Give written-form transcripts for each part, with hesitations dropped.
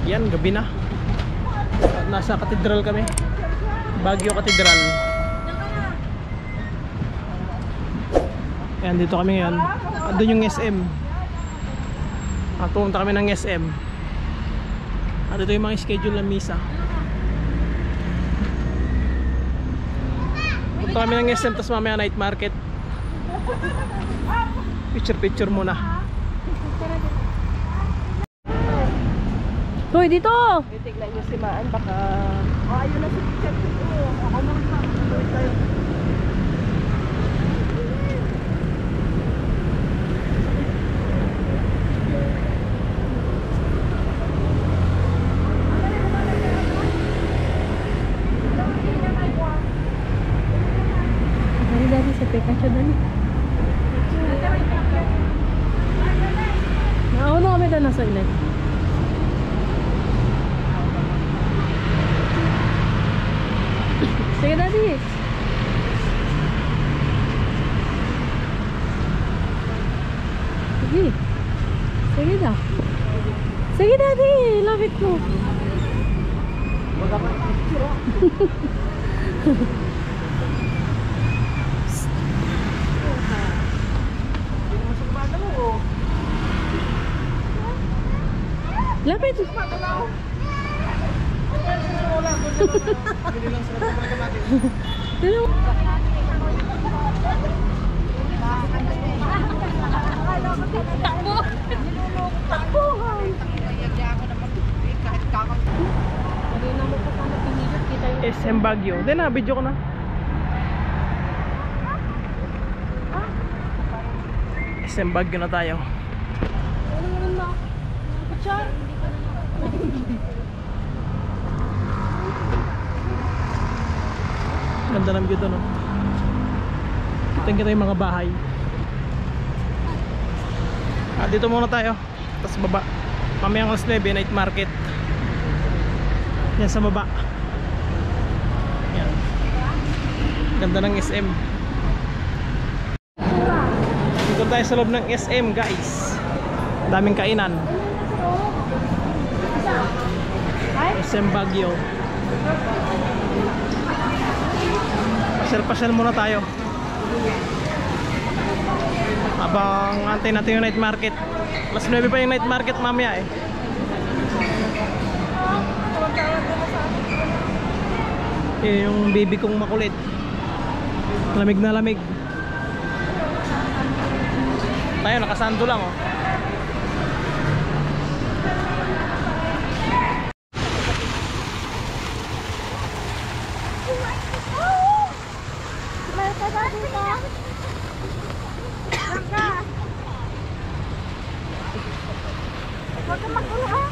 Yan, gabi na. Nasa katedral kami. Baguio Katedral. Yan, dito kami ngayon. Doon yung SM. Pumunta kami ng SM. At ito yung mga schedule ng misa. Punta kami ng SM, tapos mamaya night market. Picture muna. Hoy, dito! Titignan nyo si Maan, baka... ayun na si picture ko. Ako naman pa. Tuloy tayo. Dari sa Pikachu dali. Nauna kami doon nasa ilan. Sige, Daddy. Sige. Sige na. Sige, Daddy. Lapit mo. Lapit. SM Baguio. Then na, video ko na. SM Baguio na tayo. Ganda ng view doon, no? Kita yung mga bahay. Dito muna tayo. Tapos baba. Mamayang alas 9, night market. Yan sa baba. Yan. Ganda ng SM. Dito tayo sa loob ng SM, guys. Daming kainan. SM Baguio. Pasyal muna tayo habang antay natin yung night market. Alas 9 pa yung night market mamaya eh. Yung baby kong makulit, lamig na lamig. Tayo nakasando lang, oh. Huwag ka magulo, ha?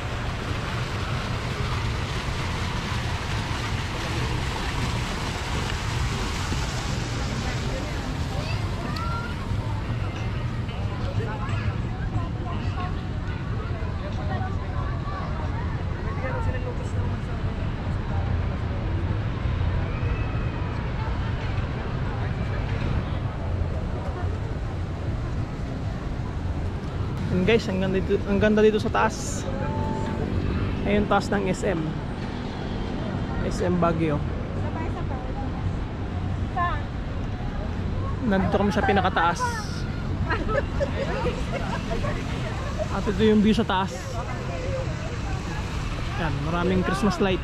And guys, ang ganda dito sa taas. Ayun, taas ng SM Baguio. Nandito kami sa pinakataas. At ito yung view sa taas. Yan, maraming Christmas light.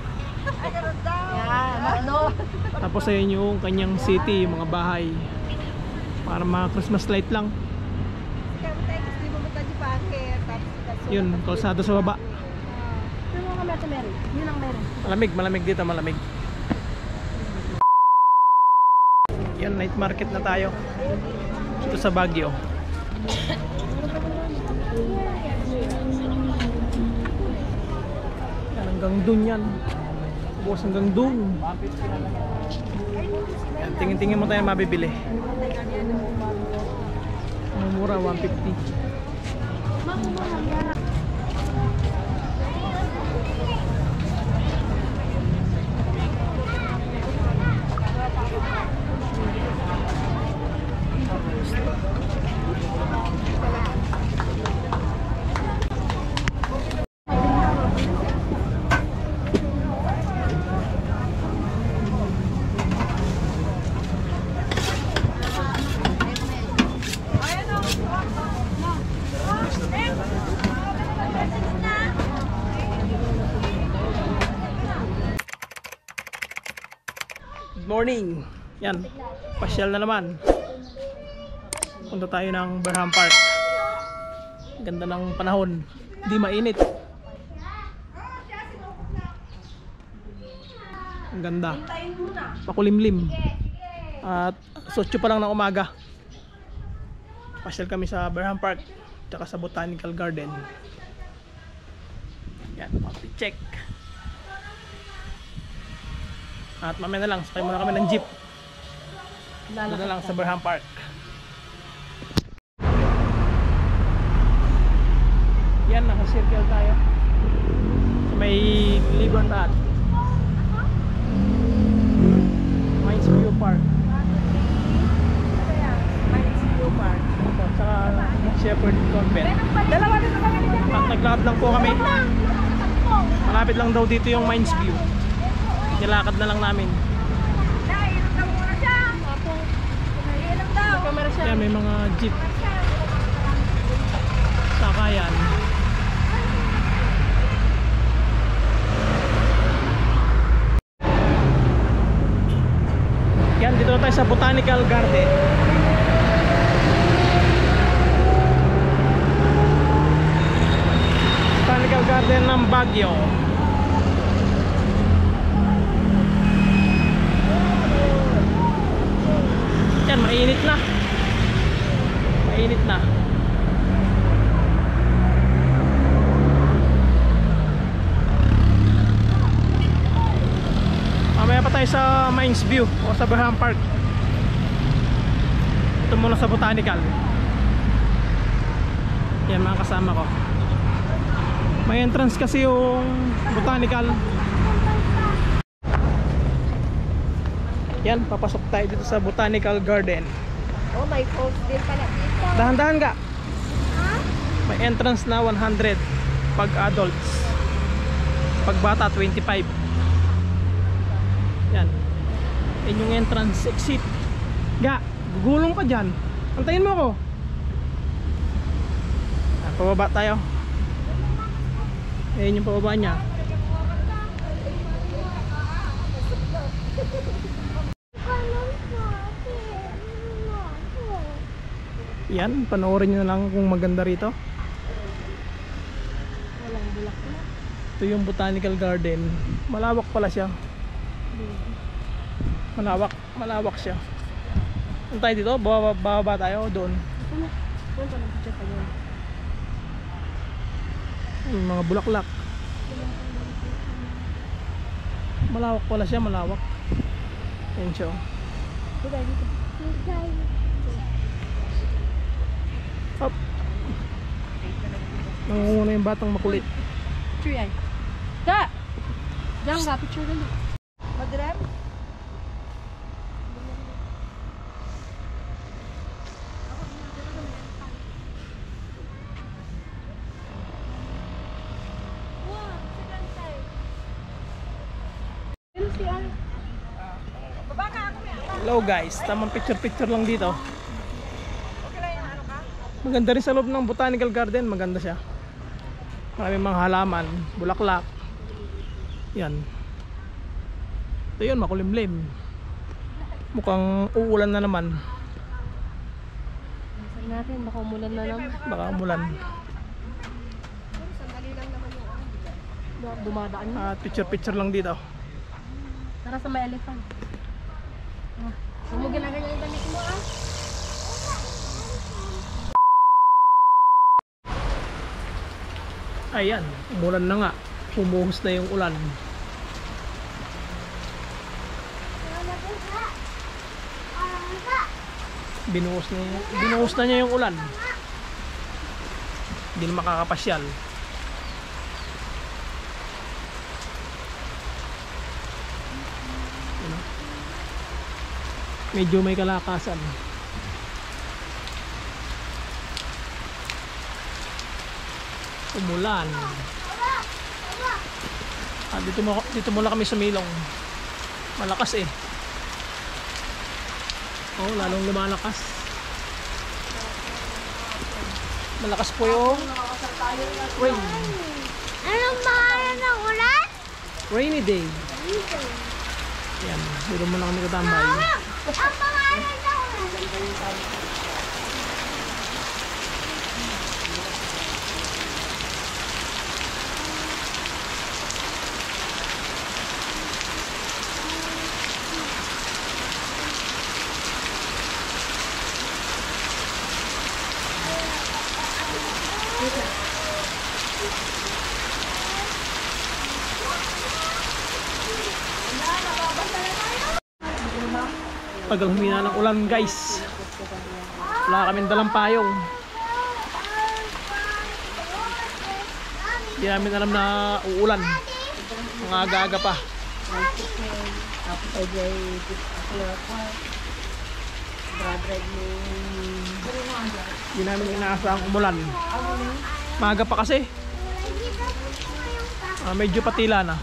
Tapos ayun yung kanyang city, yung mga bahay. Para mga Christmas light lang. Yun, kalsada sa baba. Malamig dito, malamig. Yan, night market na tayo dito sa Baguio. Yan, hanggang dun yan. Bukas hanggang dun. Yan, tingin-tingin mo tayo mabibili. Mura, 150. morning. Yan, pasyal na naman. Punta tayo ng Burnham Park. Ganda ng panahon, hindi mainit. Ang ganda, pakulimlim. At 8 pa lang ng umaga. Pasyal kami sa Burnham Park tsaka sa Botanical Garden. Yan, coffee check. At mamaya na lang, sakay muna kami ng jeep. Doon na lang sa Burnham Park. Yan, naka-circle tayo. May Libertad, Mines View Park, ito, saka Shepherd Convent. At naglakad lang po kami. Malapit lang daw dito yung Mines View. Nilakad na lang namin. Yan, may mga jeep. Sakayan. Yan, dito na tayo sa Botanical Garden. Botanical Garden ng Baguio. Yan, mainit na. Mainit na. Mamaya pa tayo sa Mines View o sa Burnham Park. Ito muna sa Botanical. Yan, mga kasama ko. May entrance kasi yung Botanical. Yan, papasok tayo dito sa Botanical Garden. Oh, may post din pala dito. Dahan-dahan ka. Ha? May entrance na 100 pag adults. Pag bata 25. Yan. Yan yung entrance exit. Ga, gugulong ka dyan. Antayin mo ako. Pababa tayo. Ayan yung pababa niya. Yan, panoorin nyo na lang kung maganda rito. Walang bulaklak. Ito yung Botanical Garden. Malawak pala siya. Malawak siya. Ano tayo dito? Bababa tayo doon. Yung mga bulaklak. Malawak pala siya, malawak. Yan siya. Up. Nangunguna yung batang makulit. Picture yan. Ka! Diyan ka, picture ka na. Madrem? Hello guys, tamang picture lang dito. Maganda rin sa loob ng Botanical Garden, maganda siya. Maraming mga halaman, bulaklak. Yan. Ito yun, makulimlim. Mukhang uulan na naman. Saan natin, baka umulan na naman. Baka umulan. Sandali lang naman yung dumadaan na. At picture lang dito. Tara sa may elephant. Huwag mo ginaganyan yung damit mo ah. Ayan, umulan na nga. Pumuhos na yung ulan. Binuhos na niya yung ulan. Hindi na makakapasyal. Medyo may kalakasan. Umulan. Dito muna kami sa Milong. Malakas eh. Oh, lalong lumalakas. Malakas po yung rain. Anong pangalan ng ulan? Rainy day. Yan, dito muna kami katambay. Tagal humina ng ulan guys. Wala kaming dalang payong. Hindi namin alam na uulan. Mga aga-aga pa. Hindi namin inaasahang umulan. Maaga pa kasi. Medyo patila na.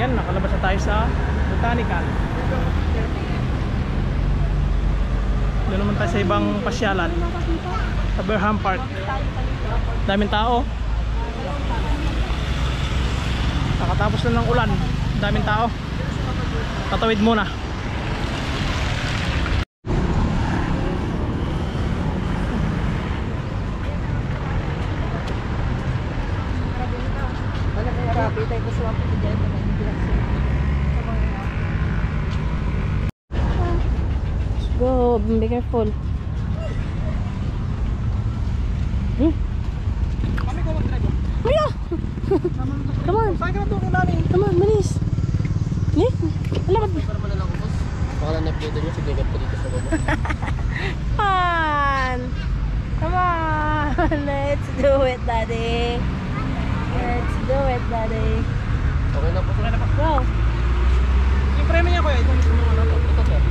Yan, nakalabas na tayo sa Botanical. Doon naman tayo sa ibang pasyalan. Sa Berham Park. Daming tao. Nakatapos na ng ulan. Daming tao. Tatawid muna. Go, be careful. Kami ko mag-drive. Kuya! Come on. Saan ka na doon namin? Come on, bilis. Ni? Alam mo. Para man lang ako, boss. Baka lang na-update nyo, sige ko dito sa baba. Come on. Come on. Let's do it, daddy. Let's do it, daddy. Okay na po, sir. Go. Yung premyo niya kuya, ito yung ano to. Ito, sir.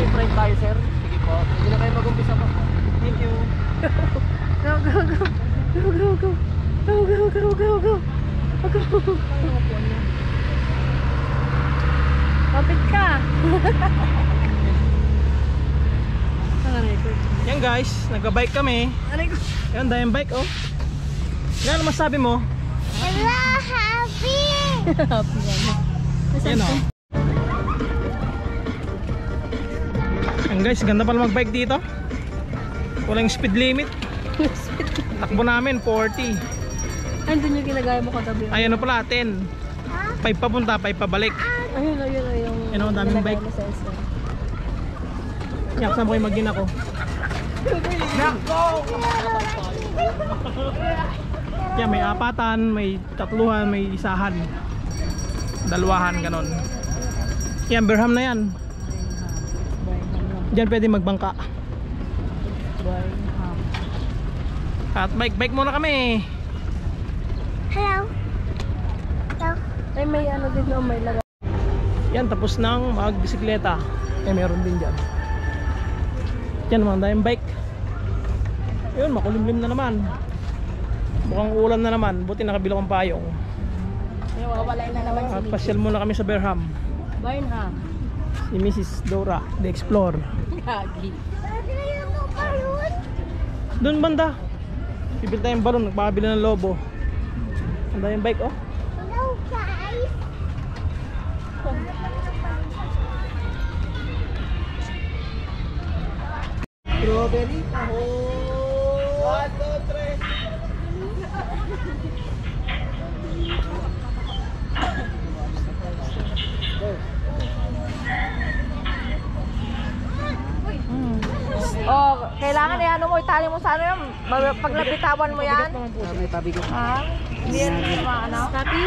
Different tayo, sir. Sige po. Hindi na kayo mag-umpisa po. Thank you. Go, go, go. Go, go, go. Go, go, go, go, go. Go. Kapit ka. Yan guys, nagba-bike kami. Yan, dahil bike oh. Yan, ano masabi mo? Happy Yan oh. Yan guys, ganda pala mag-bike dito. Walang speed limit. Takbo namin 40. Andun yung ginagaya mo kagabi. Ay ano pala 10. 5 papunta, 5 pabalik. Ayun. Yan o, daming bike. Yan, saan mo kayo mag-in ako? Yan, may apatan, may tatluhan, may isahan, dalawahan, ganon. Yan, Berham na yan. Diyan pwede magbangka. At bike muna kami. Hello. Ay, may ano din no, may lagay. Yan, tapos nang magbisikleta. Meron din dyan. Yan, mga dahil bike. Yun, makulimlim na naman. Mukhang ulan na naman. Buti nakabilog ang payong. Wawalay na naman At pasyal muna kami sa Berham. Barnham. Si Mrs. Dora, the Explorer. Gagi. Doon banda. Bibili tayong balon, nagpapabili ng lobo. Ang dahil bike oh. Hello, guys. Strawberry, taho. 1, 2, 3. Oh, kailangan ano mo, itali mo sa ano yan. Paglapitawan mo yan. May tabi ko. Ha? Hindi yan ano? Happy?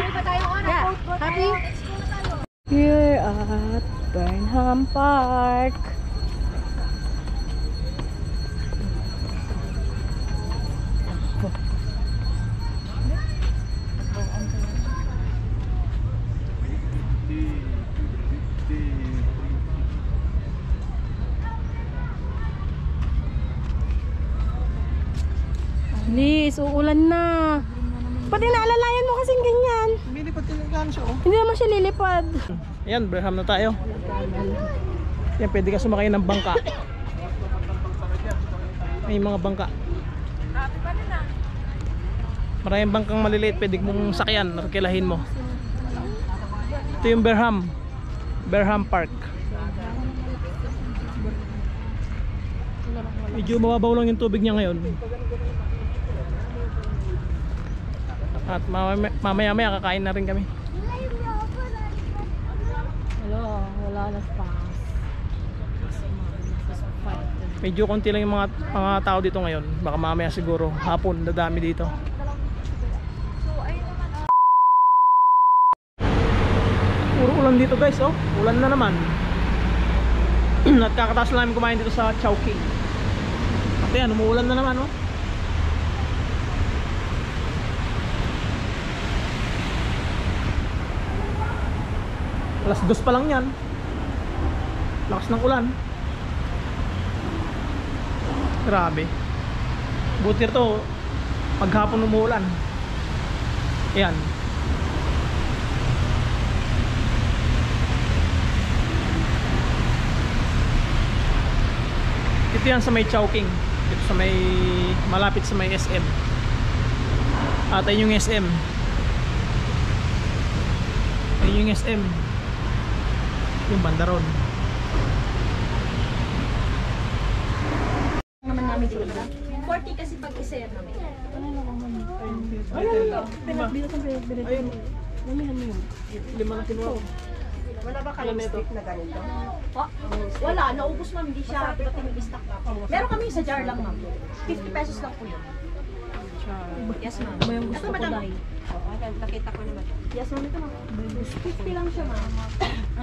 Yeah, happy? Here at Burnham Park. Please, uulan na. Pati naalalayan mo kasing ganyan. Lilipad ka ng ganso oh. Hindi naman siya lilipad. Ayan, Berham na tayo. Yan, pwede ka sumakay ng bangka. May mga bangka. Maraming bangkang maliliit, pwede mong sakyan, arkilahin mo. Ito yung Berham Park. Medyo mababaw lang yung tubig niya ngayon. At mamaya kakain na rin kami. Hello, wala na pass. Medyo konti lang yung mga tao dito ngayon. Baka mamaya siguro hapon dadami dito. Puro ulan dito guys, oh. Ulan na naman. At kakataas lang namin kumain dito sa Chowking. At yan, umuulan na naman, oh. Alas 2 pa lang yan. Lakas ng ulan. Grabe. Buti ito paghapon umuulan. Ayan. Ito yan sa may Chowking. Ito sa may malapit sa may SM. At ayun yung SM. Ayun yung SM. Yung banda ron. Naman namin sila. 40 kasi pag isa yan namin. Ayun. Namihan mo yun. 5 na kinuha. Wala ba kayong stick na ganito? Wala, naubos ma'am, hindi siya dating stock na. Meron kami sa jar lang ma'am. 50 pesos lang po yun. Yes ma'am. Ba yung gusto Ito, ko madam. dahil? Nakita ko naman. Yes ma'am, ito ma'am. 50 lang siya ma'am.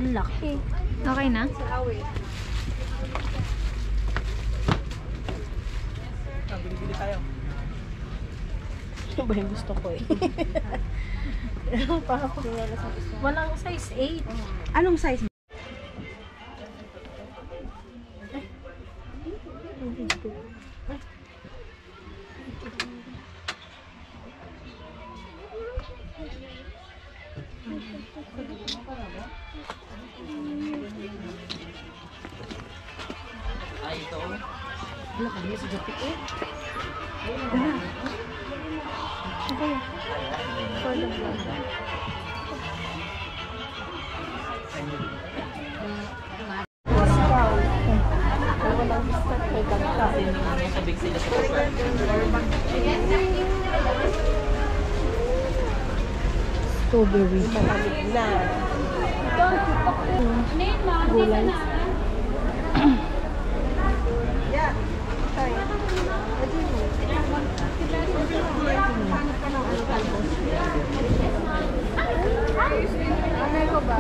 Ang laki. Okay na? Sa awe. Bili tayo. Ito ba yung gusto ko eh? Walang size 8. Anong size? Ay, ito. Wala kami sa Japik eh. For the vlog. Walang discount kay Ganta. Sabik sila sa super. Strawberry. Na. Gulay.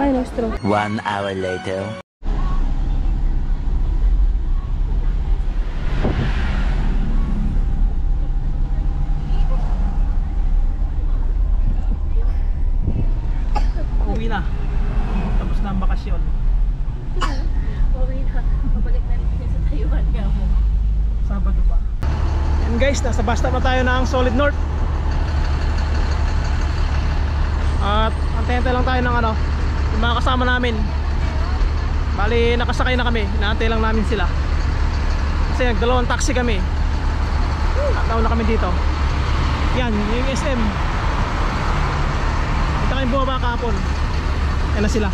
Ay, no straw. 1 hour later. Uwi na. Tapos na ang bakasyon. Uwi na. Pabalik na rin sa Taiwan nga mo. Sabado pa. And guys, nasa bus stop na tayo ng Solid North. At antay-antay lang tayo ng yung mga kasama namin. Bali, nakasakay na kami. Inaantay lang namin sila. Kasi nagdalawang taxi kami. At nauna kami dito. Yan, yung SM. Ito kami bumaba kahapon. Yan na sila.